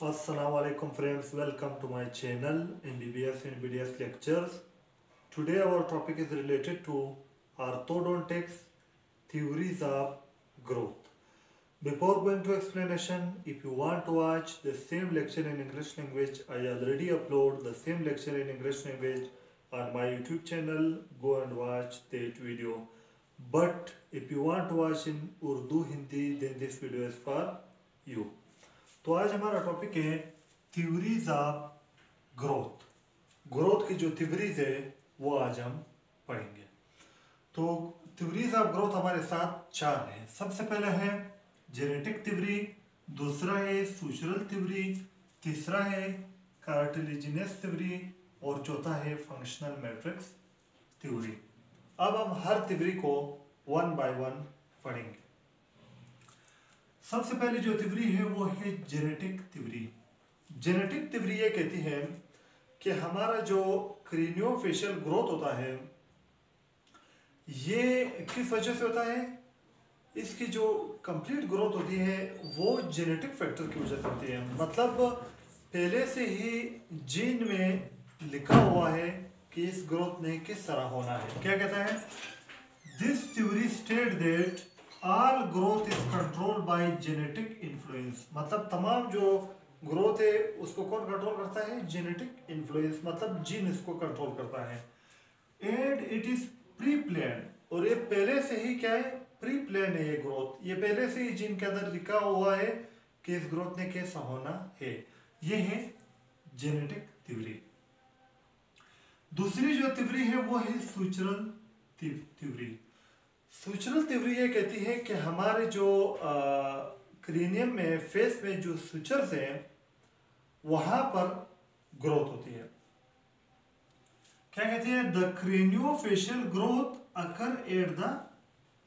Assalamu alaikum friends, welcome to my channel MBBS and BDS lectures. Today our topic is related to orthodontics, theories of growth. Before going to explanation, if you want to watch the same lecture in English language, I already upload the same lecture in English language on my YouTube channel. Go and watch that video. But if you want to watch in Urdu, Hindi, then this video is for you. तो आज हमारा topic है theories of growth. Growth की जो theories है वो आज हम पढ़ेंगे। तो थ्योरीज ऑफ ग्रोथ हमारे साथ चार हैं। सबसे पहले है जेनेटिक थ्योरी, दूसरा है सुचरल थ्योरी, तीसरा है कार्टिलेजिनस थ्योरी और चौथा है फंक्शनल मैट्रिक्स थ्योरी। अब हम हर थ्योरी को वन बाय वन पढ़ेंगे। सबसे पहले जो थ्योरी है वो है जेनेटिक थ्योरी। जेनेटिक थ्योरी ये कहती है कि हमारा जो क्रेनियोफेशियल ग्रोथ होता है ये किस वजह से होता है, इसकी जो कंप्लीट ग्रोथ होती है वो जेनेटिक फैक्टर की वजह से होती है। मतलब पहले से ही जीन में लिखा हुआ है कि इस ग्रोथ ने किस तरह होना है। क्या कहता है? This theory state that all growth is control by genetic influence. मतलब तमाम जो ग्रोथ है उसको कौन कंट्रोल करता है? जेनेटिक इन्फ्लुएंस, मतलब जीन इसको कंट्रोल करता है। And it is pre plan, और ये पहले से ही क्या है? प्री प्लान है ये ग्रोथ। ये पहले से ही जीन के अंदर लिखा हुआ है कि इस ग्रोथ ने कैसा होना है। ये है जेनेटिक थ्योरी। दूसरी जो थ्योरी है वो है सुचरल थ्योरी। सुचरल थ्योरी ये कहती है कि हमारे जो क्रेनियम में, फेस में जो सुचर्स हैं वहां पर ग्रोथ होती है। क्या कहती है? The craniofacial growth occur at the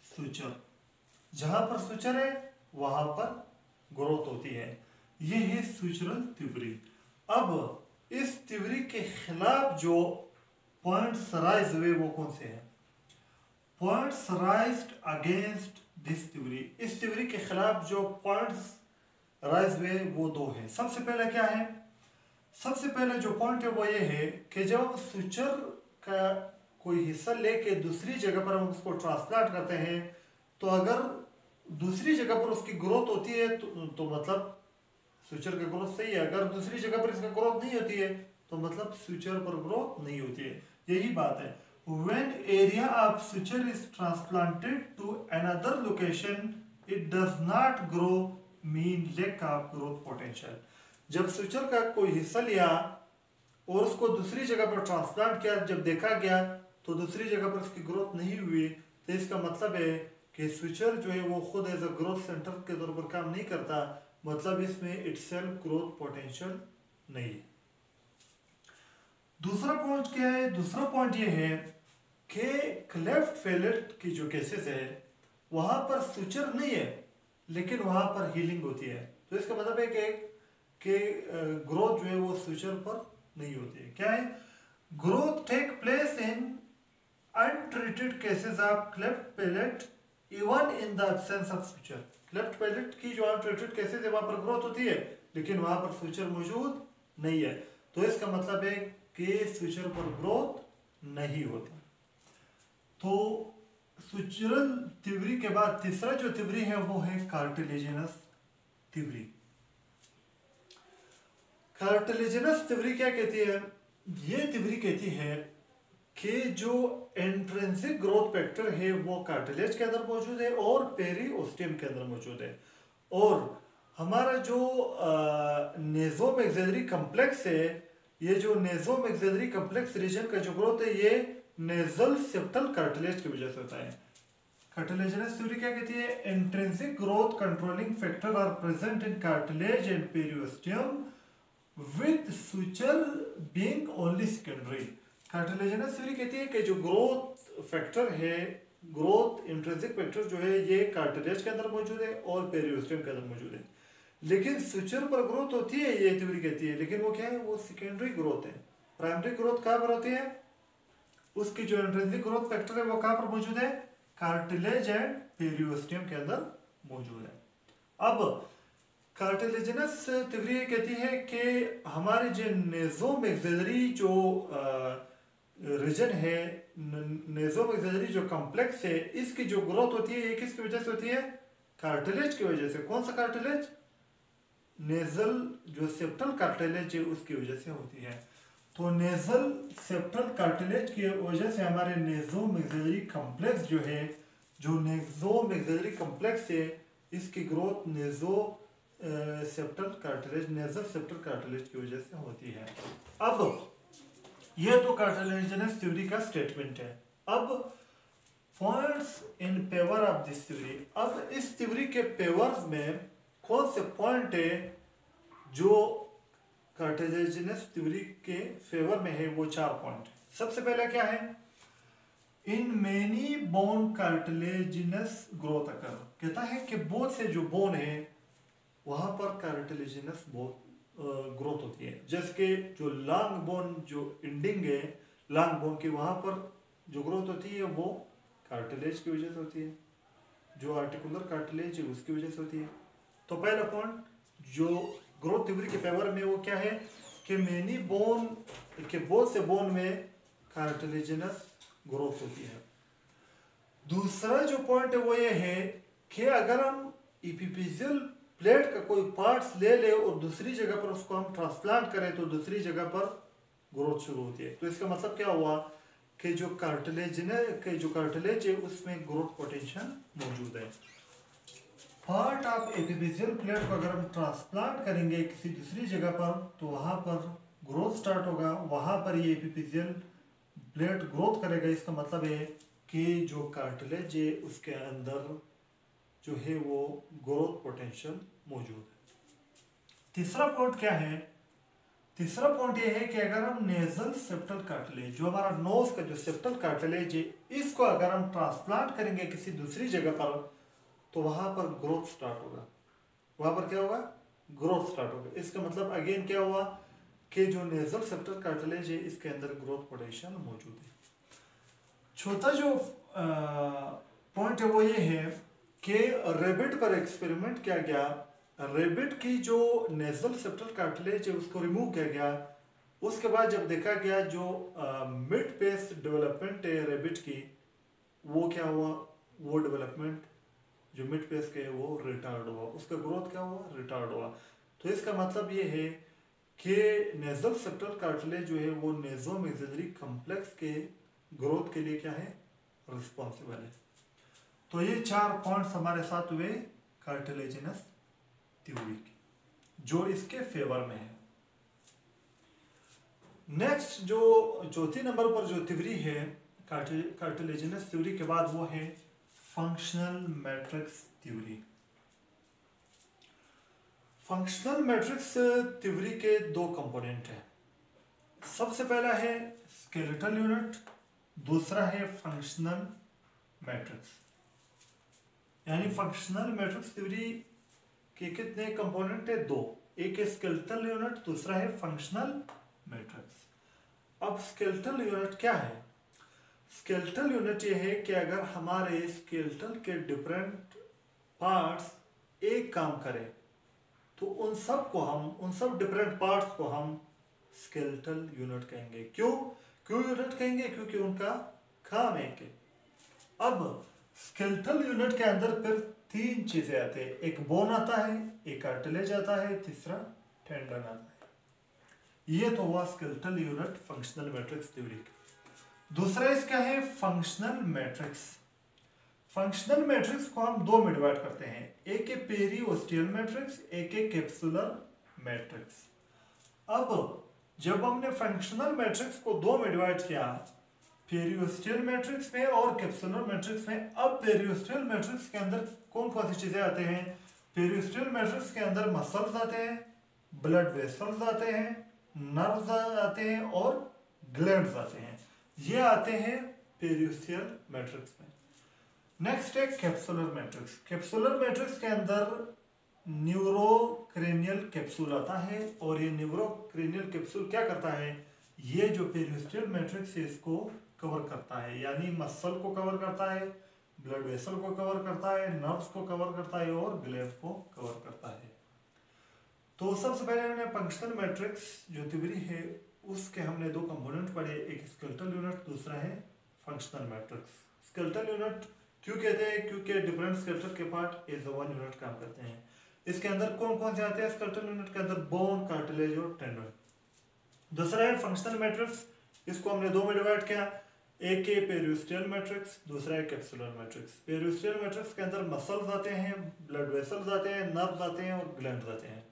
suture. जहां पर सुचर है वहां पर ग्रोथ होती है। ये है सुचरल थ्योरी। अब इस थ्योरी के खिलाफ जो पॉइंट्स राइज हुए वो कौन से हैं? Points राइज्ड against this theory. इस थ्योरी के खिलाफ जो पॉइंट्स राइज हुए वो दो हैं। सबसे पहले क्या है? सबसे पहले जो पॉइंट है वो ये है कि जब हम सुचर का कोई हिस्सा लेके दूसरी जगह पर हम उसको ट्रांसप्लांट करते हैं तो अगर दूसरी जगह पर उसकी ग्रोथ होती है तो मतलब सुचर की ग्रोथ सही है। अगर दूसरी जगह पर इसका ग्रोथ नहीं होती है तो मतलब सुचर पर ग्रोथ नहीं होती है। यही बात है। When area of suture is transplanted to another location, it does not grow, mean lack of growth potential. जब सुचर का कोई हिस्सा लिया और उसको दूसरी जगह पर ट्रांसप्लांट किया, जब देखा गया तो दूसरी जगह पर उसकी ग्रोथ नहीं हुई, तो इसका मतलब है कि सुचर जो है वो खुद एज अ ग्रोथ सेंटर के तौर पर काम नहीं करता। मतलब इसमें इटसेल्फ ग्रोथ पोटेंशियल नहीं है। दूसरा पॉइंट क्या है? दूसरा पॉइंट ये है कि क्लेफ्ट पैलेट की जो केसेस है वहां पर सुचर नहीं है लेकिन वहां पर हीलिंग होती है। तो इसका मतलब है कि ग्रोथ जो है वो सुचर पर नहीं होती है। क्या है? Growth take place in untreated cases of cleft palate even in the absence of suture. Cleft palate की जो अनट्रीटेड केसेस है वहां पर ग्रोथ होती है लेकिन वहां पर सुचर मौजूद नहीं है। तो इसका मतलब है कि सुचर पर ग्रोथ नहीं होती। तो सुचरल थ्योरी के बाद तीसरा जो थ्योरी है वो है कार्टिलेजिनस थ्योरी। कार्टिलेजिनस थ्योरी क्या कहती है? ये थ्योरी कहती है कि जो इंट्रिंसिक ग्रोथ फैक्टर है वो कार्टिलेज के अंदर मौजूद है और पेरिओस्टियम के अंदर मौजूद है। और हमारा जो नेज़ोमैक्सिलरी कॉम्प्लेक्स है, ये जो नेज़ोमैक्सिलरी कॉम्प्लेक्स रीजन का जो ग्रोथ है ये नेजल सेप्टल कार्टिलेज की वजह से होता है। कार्टिलेजिनस थ्योरी क्या कहती है? Intrinsic growth controlling factor are present in cartilage and periosteum with suture being only secondary. Cartilaginous theory कहती है कि जो ग्रोथ फैक्टर है, ग्रोथ इंट्रिंसिक फैक्टर जो है ये कार्टिलेज के अंदर मौजूद है और पेरिओस्टियम के अंदर मौजूद है, लेकिन सुचर पर ग्रोथ होती है, ये थ्योरी कहती है। लेकिन वो क्या है? वो सेकेंडरी ग्रोथ है। प्राइमरी ग्रोथ कहाँ पर होती है? उसकी जो इंट्रिंसिक ग्रोथ फैक्टर है वो कहां पर मौजूद है? कार्टिलेज एंड पेरिओस्टियम के अंदर मौजूद है। अब कार्टिलेजिनस थ्योरी कहती है कि हमारे जो नेज़ोमैक्सिलरी जो रीजन है, नेज़ोमैक्सिलरी जो कॉम्प्लेक्स है, इसकी जो ग्रोथ होती है ये किसकी वजह से होती है? कार्टिलेज की वजह से। कौन सा कार्टिलेज? नेजल जो सेप्टल कार्टिलेज है उसकी वजह से होती है। तो नेजल सेप्टल कार्टिलेज की वजह से हमारे नेज़ोमैक्सिलरी कॉम्प्लेक्स जो है, जो नेज़ोमैक्सिलरी कॉम्प्लेक्स है, इसकी growth septal cartilage, nasal septal cartilage की वजह से होती है। अब ये तो कार्टिलेजिनस थ्योरी का स्टेटमेंट है। अब points in favour of this theory. अब इस थ्योरी के फेवर में कौन से पॉइंट है जो कार्टिलेजिनस थ्योरी के फेवर में है? वो 4 पॉइंट। सबसे पहला क्या है? In many bone cartilaginous growth occur. कहता है कि बहुत से जो बोन है वहां पर कार्टिलेजिनस ग्रोथ होती है। जैसे कि जो लॉन्ग बोन जो एंडिंग है लॉन्ग बोन की, वहां पर जो ग्रोथ होती है वो कार्टिलेज की वजह से होती है, जो आर्टिकुलर कार्टिलेज है उसकी वजह से होती है। तो पहला पॉइंट जो ग्रोथ थ्योरी के फेवर में वो क्या है कि मेनी बोन के बहुत से बोन में कार्टिलेजिनस ग्रोथ होती है। दूसरा जो पॉइंट है वो ये है कि अगर हम एपिफिजियल प्लेट का कोई पार्ट्स ले ले और दूसरी जगह पर उसको हम ट्रांसप्लांट करें तो दूसरी जगह पर ग्रोथ शुरू होती है। तो इसका मतलब क्या हुआ कि जो कार्टिलेज है उसमें ग्रोथ पोटेंशियल मौजूद है। पार्ट ऑफ एपिफिजियल प्लेट को अगर हम ट्रांसप्लांट करेंगे किसी दूसरी जगह पर तो वहां पर ग्रोथ स्टार्ट होगा, वहां पर ये एपिफिजियल प्लेट ग्रोथ करेगा। इसका मतलब है कि जो कार्टिलेज है उसके अंदर जो है वो ग्रोथ पोटेंशियल मौजूद है। तीसरा पॉइंट क्या है? तीसरा पॉइंट ये है कि अगर हम नेजल सेप्टल कार्टिलेज, जो हमारा नोज का जो सेप्टल कार्टिलेज है, इसको अगर हम ट्रांसप्लांट करेंगे किसी दूसरी जगह पर तो वहां पर ग्रोथ स्टार्ट होगा। वहां पर क्या होगा? ग्रोथ स्टार्ट होगा। इसका मतलब अगेन क्या हुआ कि जो नेजल सेप्टल कार्टिलेज है इसके अंदर ग्रोथ पोटेंशियल मौजूद है। चौथा जो पॉइंट है वो ये है कि रेबिट पर एक्सपेरिमेंट किया गया। रेबिट की जो नेजल सेप्टल कार्टिलेज है उसको रिमूव किया गया। उसके बाद जब देखा गया जो मिड पेस डेवलपमेंट है रेबिट की, वो क्या हुआ? वो डेवलपमेंट जो मिड पेस के है वो रिटार्ड हुआ, उसका ग्रोथ क्या हुआ? रिटार्ड हुआ। तो इसका मतलब ये है कि नेजल सेप्टल कार्टिलेज जो है वो नेज़ोमैक्सिलरी कॉम्प्लेक्स के ग्रोथ के लिए क्या है? रिस्पॉन्सिबल है। तो ये 4 पॉइंट्स हमारे साथ हुए कार्टिलेजिनस थ्योरी की, जो इसके फेवर में है। नेक्स्ट जो चौथी नंबर पर जो थ्योरी है कार्टिलेजिनस थ्योरी के बाद वो है functional matrix theory. Functional matrix theory के 2 कंपोनेंट हैं। सबसे पहला है स्केलेटल यूनिट, दूसरा है फंक्शनल मैट्रिक्स। यानी फंक्शनल मैट्रिक्स थ्योरी के कितने कंपोनेंट है? 2। एक है स्केलेटल यूनिट, दूसरा है फंक्शनल मैट्रिक्स। अब स्केलेटल यूनिट क्या है? स्केलेटल यूनिट ये है कि अगर हमारे स्केलेटल के डिफरेंट पार्ट्स एक काम करें तो उन सब डिफरेंट पार्ट्स को हम स्केलेटल यूनिट कहेंगे। क्यों यूनिट कहेंगे? क्योंकि उनका काम एक है। अब स्केलेटल यूनिट के अंदर फिर 3 चीजें आते हैं। एक बोन आता है, एक कार्टिलेज आता है, तीसरा टेंडन आता है। ये तो हुआ skeletal unit functional matrix theory. दूसरा इसका है फंक्शनल मैट्रिक्स। फंक्शनल मैट्रिक्स को हम 2 में डिवाइड करते हैं। एक है पेरिओस्टियल मैट्रिक्स, एक है कैप्सुलर मैट्रिक्स। अब जब हमने फंक्शनल मैट्रिक्स को 2 में डिवाइड किया, पेरिओस्टियल मैट्रिक्स में और कैप्सुलर मैट्रिक्स में, अब पेरिओस्टियल मैट्रिक्स के अंदर कौन कौन सी चीजें आते हैं? पेरिओस्टियल मैट्रिक्स के अंदर मसल्स आते हैं, ब्लड वेसल्स आते हैं, नर्व्स आते हैं और ग्लैंड्स आते हैं। ये आते हैं पेरिओस्टियल मैट्रिक्स में। नेक्स्ट है कैप्सुलर मैट्रिक्स। कैप्सुलर मैट्रिक्स के अंदर न्यूरोक्रेनियल कैप्सूल आता है और ये न्यूरोक्रेनियल कैप्सूल क्या करता है? ये जो पेरिओस्टियल मैट्रिक्स है इसको कवर करता है, यानी मसल को कवर करता है, ब्लड वेसल को कवर करता है, नर्व्स को कवर करता है और ग्लैंड को कवर करता है। तो सबसे पहले हमने फंक्शनल मैट्रिक्स जो थ्योरी है उसके हमने दो कंपोनेंट पढ़े, एक स्केलेटल यूनिट, दूसरा है फंक्शनल मैट्रिक्स। स्केलेटल यूनिट क्यों कहते हैं? क्योंकि डिफरेंट स्केलेटल के पार्ट एज वन यूनिट काम करते हैं। इसके अंदर कौन कौन से आते हैं? स्केलेटल यूनिट के अंदर बोन, कार्टिलेज और टेंडन। दूसरा है फंक्शनल मैट्रिक्स, इसको हमने दो में डिवाइड किया, एक है पेरियोस्टियल मैट्रिक्स, दूसरा है कैप्सुलर मैट्रिक्स। पेरियोस्टियल मैट्रिक्स के अंदर मसल्स आते हैं, ब्लड वेसल्स आते हैं, नर्व्स आते हैं और ग्लैंड्स आते हैं।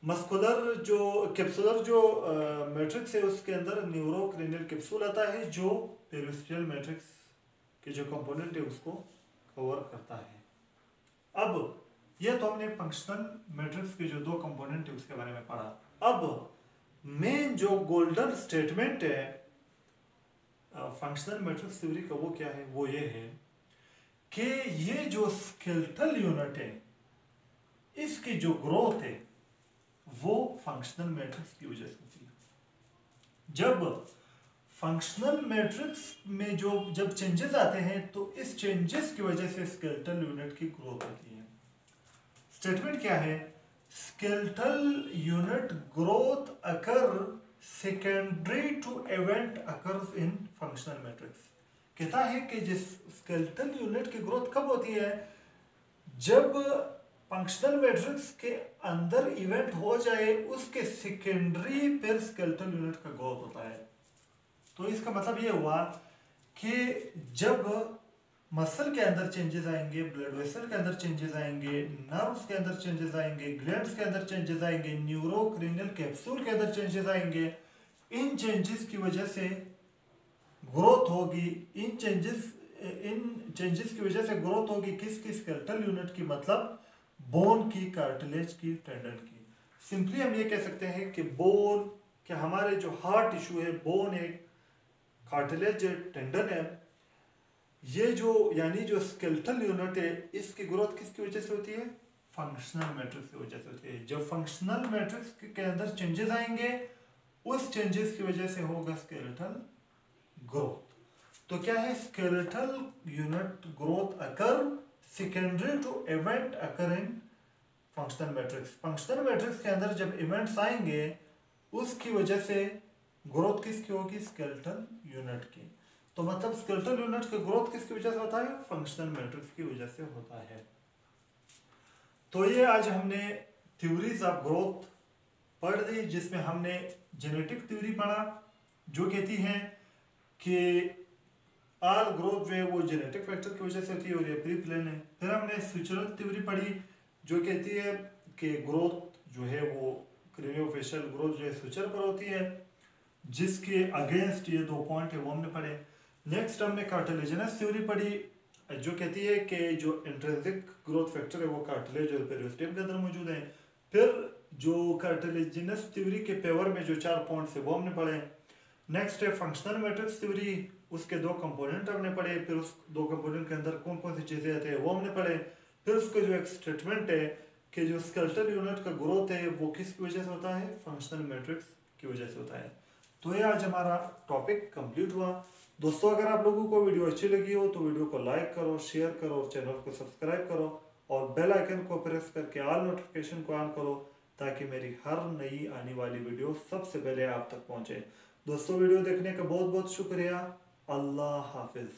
मस्कुलर जो कैप्सुलर जो मैट्रिक्स है उसके अंदर न्यूरोक्रेनियल कैप्सूल आता है जो पेरियोस्टियल मैट्रिक्स के जो कंपोनेंट है उसको कवर करता है। अब ये तो हमने फंक्शनल मैट्रिक्स के जो दो कंपोनेंट है उसके बारे में पढ़ा। अब मेन जो गोल्डन स्टेटमेंट है फंक्शनल मैट्रिक्स थ्योरी का वो क्या है? वो ये है कि ये जो स्केलेटल यूनिट है इसकी जो ग्रोथ है वो फंक्शनल मैट्रिक्स की वजह से होती है। जब फंक्शनल मैट्रिक्स में जब चेंजेस आते हैं तो इस चेंजेस की वजह से स्केलेटल यूनिट की ग्रोथ होती है। स्टेटमेंट क्या है? Skeletal unit growth occur secondary to event occurs in functional matrix. कहता है कि जिस स्केलेटल यूनिट की ग्रोथ कब होती है? जब फंक्शनल मैट्रिक्स के अंदर इवेंट हो जाए उसके सेकेंडरी फिर स्केलेटल यूनिट का ग्रोथ होता है। तो इसका मतलब ये हुआ कि जब मसल के अंदर चेंजेस आएंगे, ब्लड वेसल के अंदर चेंजेस आएंगे, नर्व्स के अंदर चेंजेस आएंगे, ग्लैंड्स के अंदर चेंजेस आएंगे, न्यूरोक्रेनियल कैप्सूल के अंदर चेंजेस आएंगे, इन चेंजेस की वजह से ग्रोथ होगी। इन चेंजेस की वजह से ग्रोथ होगी किसकी? स्केलेटल यूनिट की, मतलब बोन की, कार्टिलेज की, टेंडन की। सिंपली हम ये कह सकते हैं कि बोन के हमारे जो हार्ट टिश्यू है, बोन है, कार्टिलेज है, टेंडन है, ये जो यानी जो स्केलेटल यूनिट है इसकी ग्रोथ किसकी वजह से होती है? फंक्शनल मैट्रिक्स की वजह से होती है। जब फंक्शनल मैट्रिक्स के अंदर चेंजेस आएंगे उस चेंजेस की वजह से होगा स्केलेटल ग्रोथ। तो क्या है? Skeletal unit growth occur secondary to event occur in functional matrix. Functional matrix के अंदर जब इवेंट्स आएंगे उसकी वजह से ग्रोथ किसकी होगी? स्केलेटल यूनिट की। तो मतलब स्केलेटल यूनिट का ग्रोथ किसकी वजह से होता है? फंक्शनल मैट्रिक्स की वजह से होता है। तो ये आज हमने थ्योरीज ऑफ ग्रोथ पढ़ ली, जिसमें हमने जेनेटिक थ्योरी पढ़ा जो कहती है कि ऑल ग्रोथ जो है वो जेनेटिक फैक्टर की वजह से होती है और ये प्री प्लान है। फिर हमने स्विचरल थ्योरी पढ़ी जो कहती है कि ग्रोथ जो है वो क्रेनियोफेशियल ग्रोथ जो है स्विचर पर होती है, जिसके अगेंस्ट ये दो पॉइंट है वो हमने पढ़े। नेक्स्ट हमने कार्टिलेजिनस थ्योरी पढ़ी जो कहती है कि जो इंट्रिंसिक ग्रोथ फैक्टर है वो कार्टिलेज और पेरियोस्टियम के अंदर मौजूद है। फिर जो कार्टिलेजिनस थ्योरी के फेवर में जो चार पॉइंट्स है वो हमने पढ़े। नेक्स्ट है फंक्शनल मैट्रिक्स थ्योरी, उसके दो कंपोनेंट हमने पढ़े, फिर उस दो कंपोनेंट के अंदर कौन कौन सी चीज़ें आती है वो हमने पढ़े। फिर उसका जो एक स्टेटमेंट है कि जो स्केलेटल यूनिट का ग्रोथ है वो किसकी वजह से होता है? फंक्शनल मैट्रिक्स की वजह से होता है। तो ये आज हमारा टॉपिक कंप्लीट हुआ। दोस्तों, अगर आप लोगों को वीडियो अच्छी लगी हो तो वीडियो को लाइक करो, शेयर करो और चैनल को सब्सक्राइब करो और बेल आइकन को प्रेस करके ऑल नोटिफिकेशन को ऑन करो ताकि मेरी हर नई आने वाली वीडियो सबसे पहले आप तक पहुंचे। दोस्तों, वीडियो देखने का बहुत बहुत शुक्रिया। अल्लाह हाफिज।